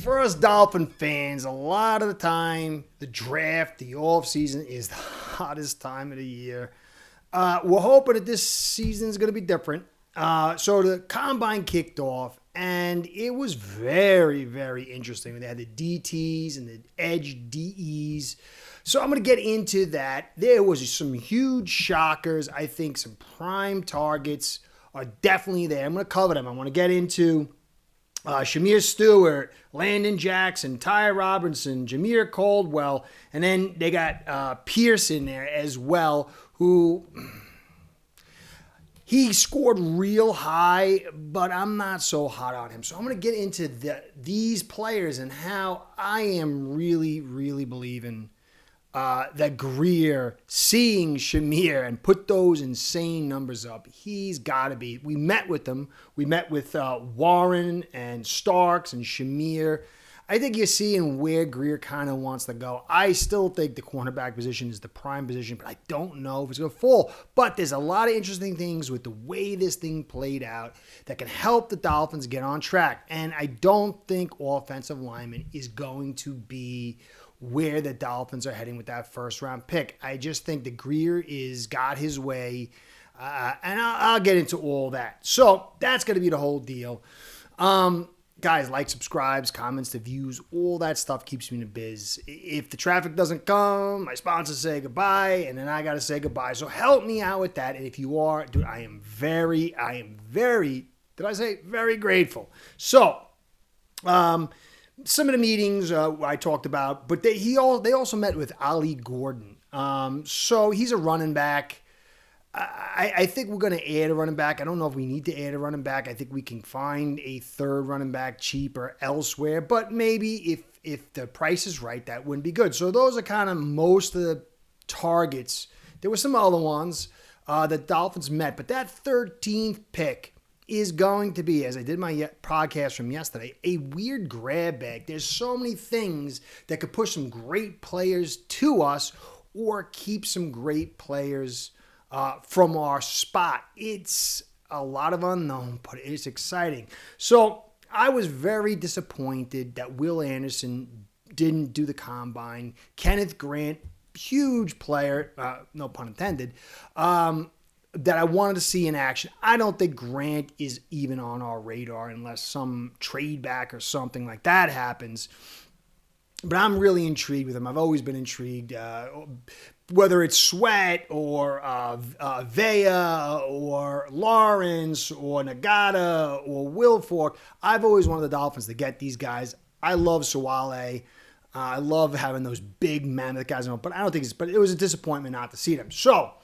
For us Dolphin fans, a lot of the time, the draft, the offseason is the hottest time of the year. We're hoping that this season is going to be different. So the combine kicked off, and it was very, very interesting. They had the DTs and the edge DEs. So I'm going to get into that. There was some huge shockers. I think some prime targets are definitely there. I'm going to cover them. I want to get into Shemar Stewart, Landon Jackson, Ty Robinson, Jameer Caldwell, and then they got Pierce in there as well, who he scored real high, but I'm not so hot on him. So I'm going to get into these players and how I am really, really believing that Greer, seeing Shemar and put those insane numbers up, he's got to be. We met with them. We met with Warren and Starks and Shemar. I think you're seeing where Greer kind of wants to go. I still think the cornerback position is the prime position, but I don't know if it's going to fall. But there's a lot of interesting things with the way this thing played out that can help the Dolphins get on track. And I don't think offensive lineman is going to be where the Dolphins are heading with that first-round pick. I just think that Greer is got his way, and I'll get into all that. So that's going to be the whole deal. Guys, like, subscribes, comments, the views, all that stuff keeps me in the biz. If the traffic doesn't come, my sponsors say goodbye, and then I got to say goodbye. So help me out with that. And if you are, dude, I am very, very grateful. So, some of the meetings I talked about, but they also met with Ali Gordon. So he's a running back. I think we're going to add a running back. I don't know if we need to add a running back. I think we can find a third running back cheaper elsewhere, but maybe if the price is right, that wouldn't be good. So those are kind of most of the targets. There were some other ones that Dolphins met, but that 13th pick is going to be, as I did my podcast from yesterday, a weird grab bag. There's so many things that could push some great players to us or keep some great players from our spot. It's a lot of unknown, but it's exciting. So I was very disappointed that Will Anderson didn't do the combine. Kenneth Grant, huge player, no pun intended, that I wanted to see in action. I don't think Grant is even on our radar unless some trade back or something like that happens. But I'm really intrigued with him. I've always been intrigued. Whether it's Sweat or Vea or Lawrence or Nagata or Wilfork, I've always wanted the Dolphins to get these guys. I love Suwale. I love having those big mammoth guys. But I don't think but it was a disappointment not to see them. So,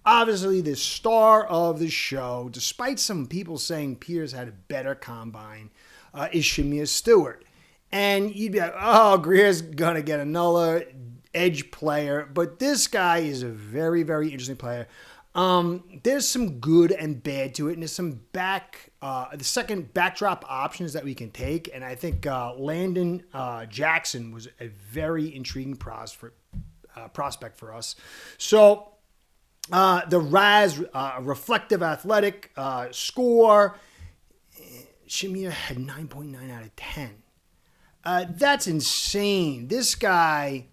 obviously, the star of the show, despite some people saying Pierce had a better combine, is Shemar Stewart. And you'd be like, oh, Greer's going to get another edge player. But this guy is a very, very interesting player. There's some good and bad to it. And there's some the second backdrop options that we can take. And I think Landon Jackson was a very intriguing prospect for us. So, the RAS, reflective athletic score, Shemar had 9.9 out of 10. That's insane. This guy,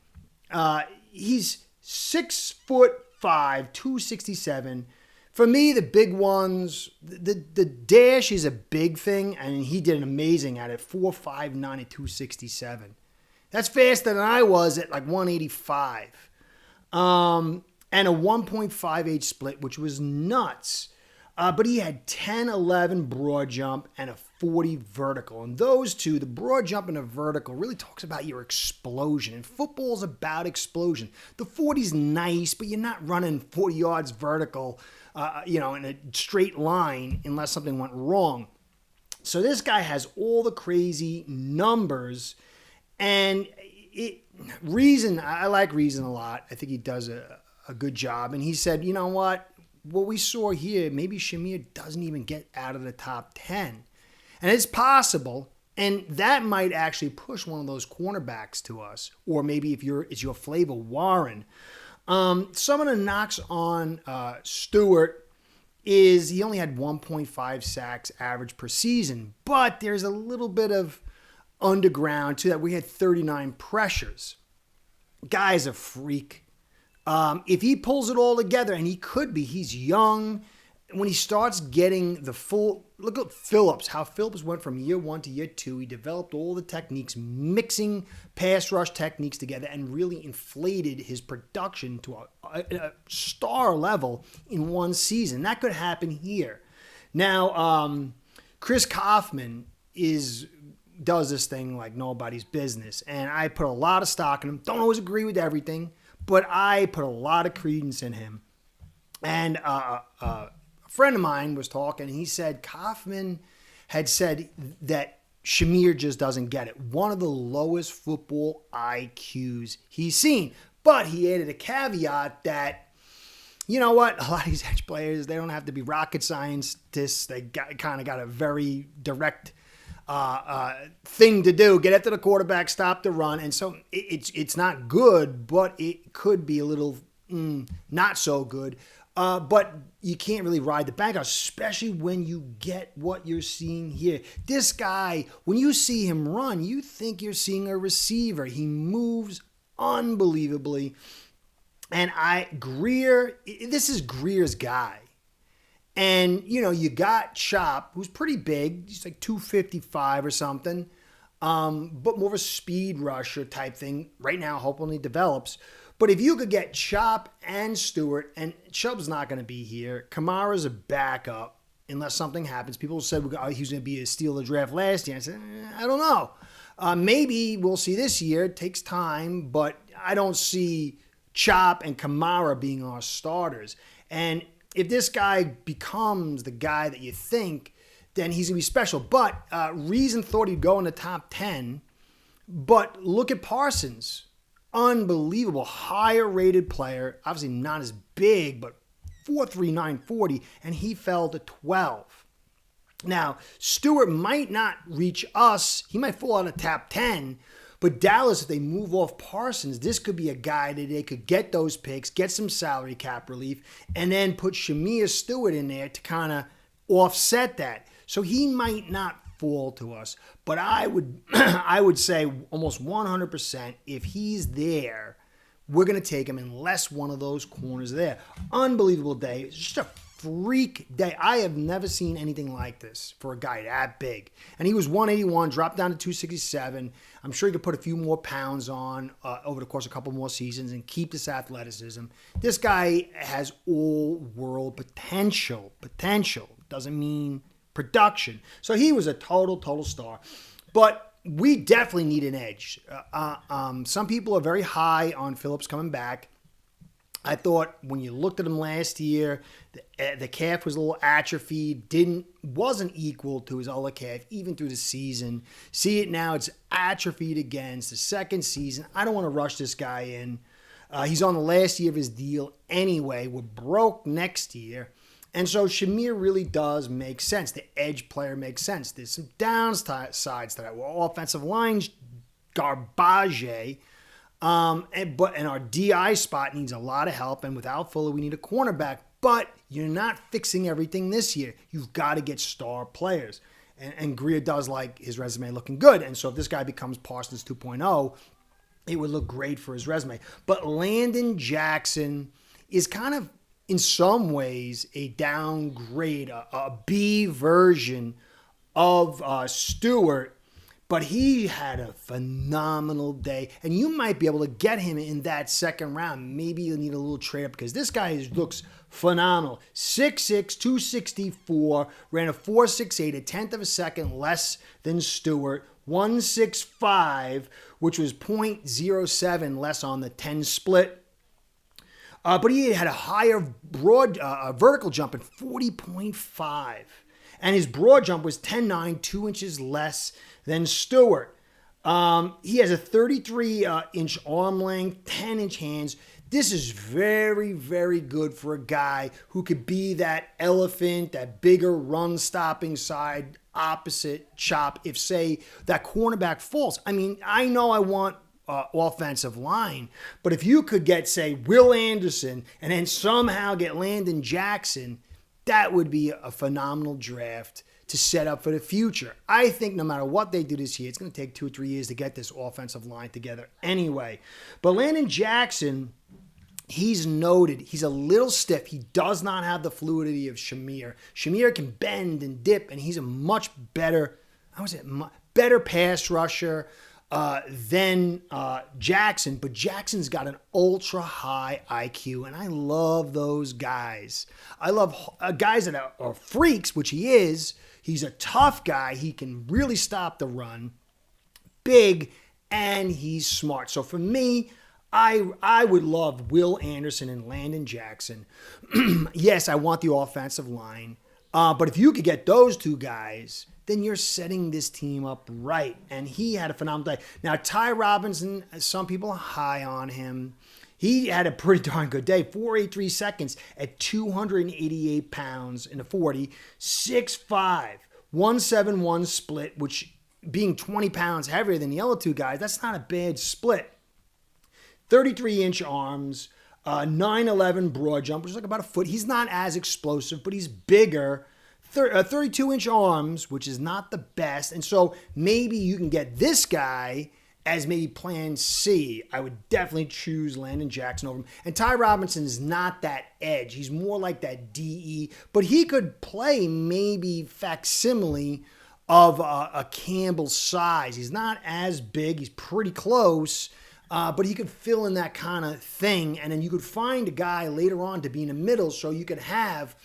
he's 6'5", 267. For me, the big ones, the dash is a big thing, and he did an amazing at it, 4.59 at 267. That's faster than I was at like 185. And a 1.58 split, which was nuts. But he had 10-11 broad jump and a 40 vertical. And those two, the broad jump and the vertical, really talks about your explosion. And football's about explosion. The 40's nice, but you're not running 40 yards vertical, in a straight line unless something went wrong. So this guy has all the crazy numbers. And I like Reason a lot. I think he does a good job. And he said, you know what we saw here, maybe Shemar doesn't even get out of the top 10. And it's possible. And that might actually push one of those cornerbacks to us. Or maybe it's your flavor, Warren. Some of the knocks on Stewart is he only had 1.5 sacks average per season. But there's a little bit of underground to that. We had 39 pressures. Guy's a freak. If he pulls it all together, and he could be, he's young. When he starts getting the full, look at Phillips, how Phillips went from year 1 to year 2. He developed all the techniques, mixing pass rush techniques together, and really inflated his production to a star level in one season. That could happen here. Now, Chris Kaufman does this thing like nobody's business, and I put a lot of stock in him. Don't always agree with everything, but I put a lot of credence in him. And a friend of mine was talking, and he said Kaufman had said that Shemar just doesn't get it. One of the lowest football IQs he's seen. But he added a caveat that, you know what, a lot of these edge players, they don't have to be rocket scientists. They kind of got a very direct thing to do. Get after the quarterback, stop the run. And so it's not good, but it could be a little not so good. But you can't really ride the bank, especially when you get what you're seeing here. This guy, when you see him run, you think you're seeing a receiver. He moves unbelievably. And this is Greer's guy. And, you got Chop, who's pretty big. He's like 255 or something. But more of a speed rusher type thing. Right now, hopefully develops. But if you could get Chop and Stewart, and Chubb's not going to be here. Kamara's a backup unless something happens. People said he was going to be a steal of the draft last year. I said, I don't know. Maybe we'll see this year. It takes time, but I don't see Chop and Kamara being our starters. And if this guy becomes the guy that you think, then he's going to be special. But Reason thought he'd go in the top 10. But look at Parsons. Unbelievable. Higher rated player. Obviously not as big, but 4.3, 940. And he fell to 12. Now, Stewart might not reach us. He might fall out of top 10. But Dallas, if they move off Parsons, this could be a guy that they could get those picks, get some salary cap relief, and then put Shemar Stewart in there to kind of offset that. So he might not fall to us. But I would say almost 100% if he's there, we're going to take him unless one of those corners are there. Unbelievable day. It's just a freak day. I have never seen anything like this for a guy that big. And he was 181, dropped down to 267. I'm sure he could put a few more pounds on over the course of a couple more seasons and keep this athleticism. This guy has all-world potential. Doesn't mean production. So he was a total star. But we definitely need an edge. Some people are very high on Phillips coming back. I thought when you looked at him last year, the calf was a little atrophied, wasn't equal to his other calf, even through the season. See it now, it's atrophied again. It's the second season. I don't want to rush this guy in. He's on the last year of his deal anyway. We're broke next year. And so Shemar really does make sense. The edge player makes sense. There's some downsides to that. Well, offensive line's garbage. And our DI spot needs a lot of help, and without Fuller, we need a cornerback. But you're not fixing everything this year. You've got to get star players. And Greer does like his resume looking good. And so if this guy becomes Parsons 2.0, it would look great for his resume. But Landon Jackson is kind of, in some ways, a downgrade, a B version of Stewart. But he had a phenomenal day. And you might be able to get him in that second round. Maybe you'll need a little trade up because this guy looks phenomenal. 6'6", 264, ran a 4.68, a tenth of a second less than Stewart. 1.65, which was 0.07 less on the 10 split. But he had a higher vertical jump at 40.5. And his broad jump was 10.9, 2 inches less than Stewart. He has a 33-inch arm length, 10-inch hands. This is very, very good for a guy who could be that elephant, that bigger run-stopping side opposite Chop if, say, that cornerback falls. I mean, I know I want offensive line, but if you could get, say, Will Anderson and then somehow get Landon Jackson, that would be a phenomenal draft to set up for the future. I think no matter what they do this year, it's going to take 2 or 3 years to get this offensive line together anyway. But Landon Jackson, he's noted. He's a little stiff. He does not have the fluidity of Shemar. Shemar can bend and dip, and he's a much better, better pass rusher than Jackson. But Jackson's got an ultra high IQ, and I love those guys. I love guys that are freaks, which he is. He's a tough guy. He can really stop the run. Big, and he's smart. So for me, I would love Will Anderson and Landon Jackson. Yes, I want the offensive line. But if you could get those two guys, then you're setting this team up right. And he had a phenomenal day. Now, Ty Robinson, some people are high on him. He had a pretty darn good day. 4.83 seconds at 288 pounds in the 40. 6'5", 171 split, which being 20 pounds heavier than the other two guys, that's not a bad split. 33-inch arms, 9'11 broad jump, which is like about a foot. He's not as explosive, but he's bigger. 32-inch arms, which is not the best. And so maybe you can get this guy as maybe plan C. I would definitely choose Landon Jackson over him. And Ty Robinson is not that edge. He's more like that DE. But he could play maybe facsimile of a Campbell's size. He's not as big. He's pretty close. But he could fill in that kind of thing. And then you could find a guy later on to be in the middle so you could have,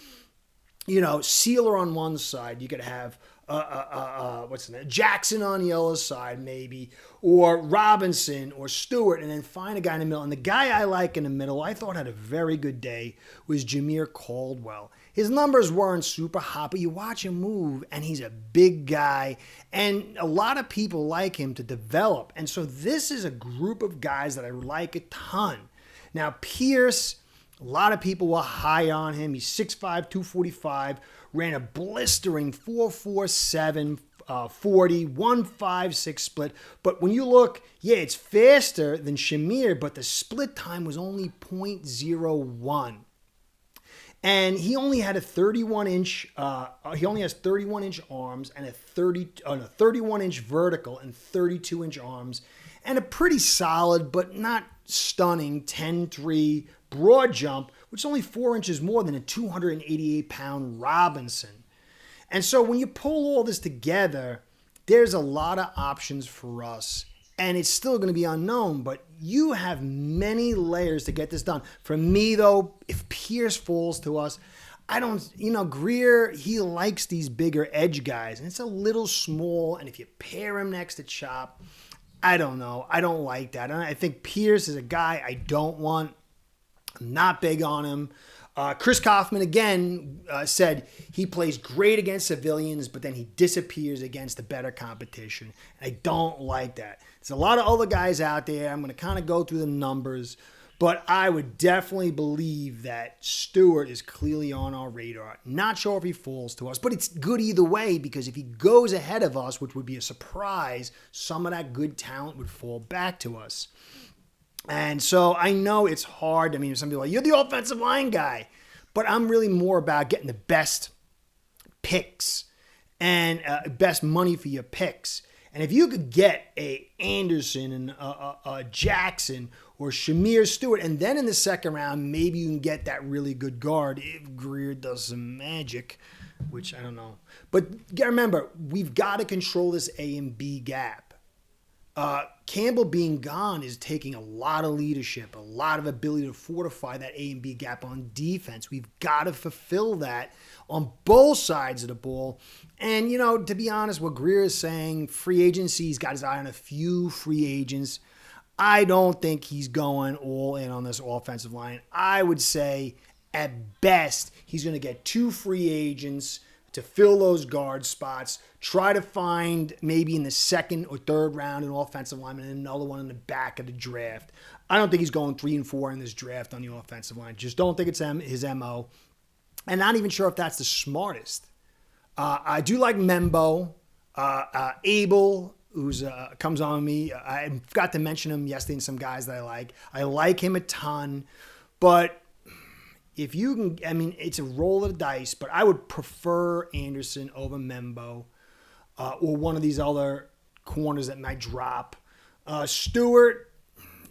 Sealer on one side. You could have what's the name? Jackson on the other side, maybe, or Robinson or Stewart, and then find a guy in the middle. And the guy I like in the middle, I thought had a very good day, was Jameer Caldwell. His numbers weren't super hot, but you watch him move, and he's a big guy, and a lot of people like him to develop. And so this is a group of guys that I like a ton. Now, Pierce, a lot of people were high on him. He's 6'5", 245, ran a blistering 4.47 40, 1.56 split. But when you look, it's faster than Shemar, but the split time was only 0.01. And he only had a 31-inch. He only has 31-inch arms and a 31-inch vertical and 32-inch arms, and a pretty solid but not stunning 10.3 broad jump, which is only 4 inches more than a 288-pound Robinson. And so when you pull all this together, there's a lot of options for us. And it's still going to be unknown, but you have many layers to get this done. For me, though, if Pierce falls to us, I don't, Greer, he likes these bigger edge guys, and it's a little small. And if you pair him next to Chop, I don't know. I don't like that. And I think Pierce is a guy I don't want. I'm not big on him. Chris Kaufman, again, said he plays great against civilians, but then he disappears against the better competition. I don't like that. There's a lot of other guys out there. I'm going to kind of go through the numbers, but I would definitely believe that Stewart is clearly on our radar. Not sure if he falls to us, but it's good either way, because if he goes ahead of us, which would be a surprise, some of that good talent would fall back to us. And so I know it's hard. I mean, some people are like, you're the offensive line guy. But I'm really more about getting the best picks and best money for your picks. And if you could get a Anderson and a Jackson or Shemar Stewart, and then in the second round, maybe you can get that really good guard if Greer does some magic, which I don't know. But remember, we've got to control this A and B gap. Campbell being gone is taking a lot of leadership, a lot of ability to fortify that A and B gap on defense. We've got to fulfill that on both sides of the ball. And, to be honest, what Greer is saying, free agency, he's got his eye on a few free agents. I don't think he's going all in on this offensive line. I would say, at best, he's going to get 2 free agents to fill those guard spots, try to find maybe in the second or third round an offensive lineman and another one in the back of the draft. I don't think he's going 3 and 4 in this draft on the offensive line. Just don't think it's his MO. And not even sure if that's the smartest. I do like Membo. Abel, who's comes on me. I forgot to mention him yesterday in some guys that I like. I like him a ton. But if you can, I mean, it's a roll of the dice, but I would prefer Anderson over Membo or one of these other corners that might drop. Stewart,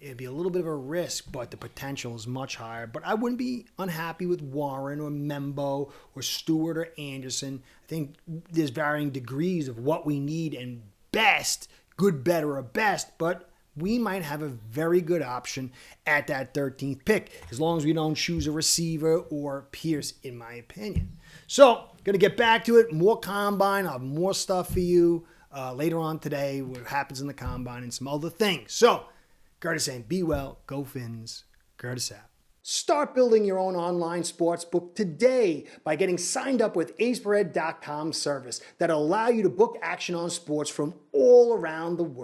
it'd be a little bit of a risk, but the potential is much higher. But I wouldn't be unhappy with Warren or Membo or Stewart or Anderson. I think there's varying degrees of what we need and best, good, better, or best, but we might have a very good option at that 13th pick, as long as we don't choose a receiver or Pierce, in my opinion. So, going to get back to it. More combine. I'll have more stuff for you later on today, what happens in the combine and some other things. So, Curtis saying, be well, go Fins, Curtis out. Start building your own online sports book today by getting signed up with aceperhead.com service that'll allow you to book action on sports from all around the world.